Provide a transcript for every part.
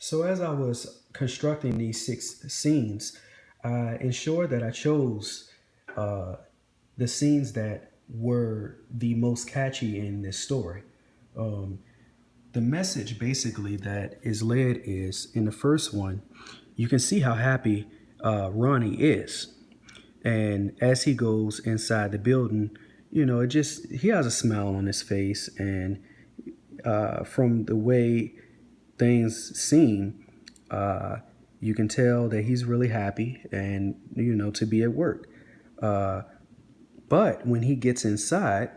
So as I was constructing these six scenes, I ensured that I chose uh, the scenes that were the most catchy in this story. Um, the message basically that is led is in the first one, you can see how happy Ronnie is. And as he goes inside the building, it just, he has a smile on his face. And from the way things seem, uh, you can tell that he's really happy and, to be at work. Uh, but when he gets inside,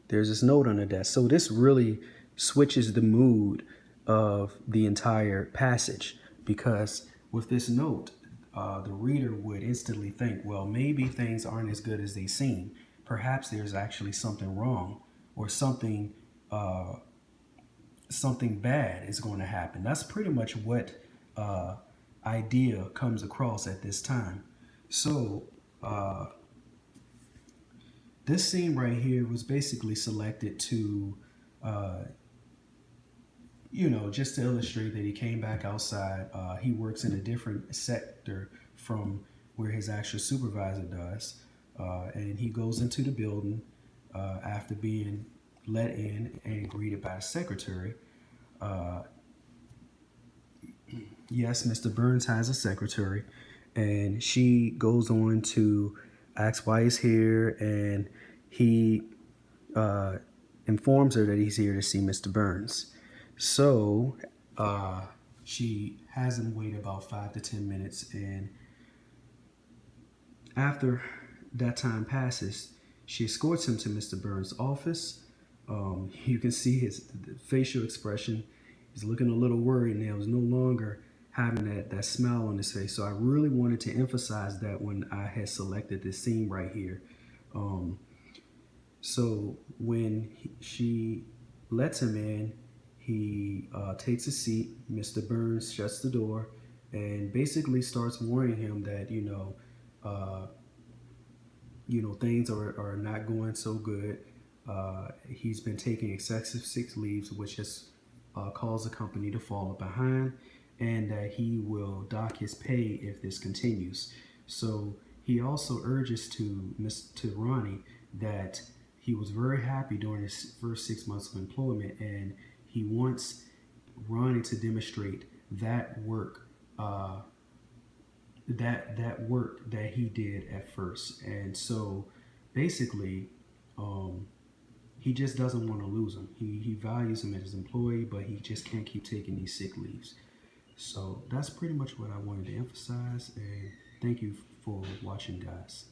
there's this note on the desk. So this really switches the mood of the entire passage because with this note, the reader would instantly think, well, maybe things aren't as good as they seem. Perhaps there's actually something wrong or uh, something bad is going to happen. That's pretty much what uh, idea comes across at this time. So uh, this scene right here was basically selected to, uh, just to illustrate that he came back outside. He works in a different sector from where his actual supervisor does. And he goes into the building after being let in and greeted by a secretary. Uh, yes, Mr. Burns has a secretary, and she goes on to ask why he's here, and he uh, informs her that he's here to see Mr. Burns. So uh, she has him wait about 5 to 10 minutes, and after that time passes, she escorts him to Mr. Burns' office. You can see his facial expression. He's looking a little worried now. He's no longer having that smile on his face. So I really wanted to emphasize that when I had selected this scene right here. Um, so when she lets him in, he takes a seat. Mr. Burns shuts the door and basically starts warning him that, uh, things are not going so good. He's been taking excessive sick leaves, which has caused the company to fall behind, and that he will dock his pay if this continues. So he also urges to Ronnie that he was very happy during his first 6 months of employment, and he wants Ronnie to demonstrate that work that work that he did at first. And so basically, um, he just doesn't want to lose him. He values him as his employee, but he just can't keep taking these sick leaves. So that's pretty much what I wanted to emphasize. And thank you for watching, guys.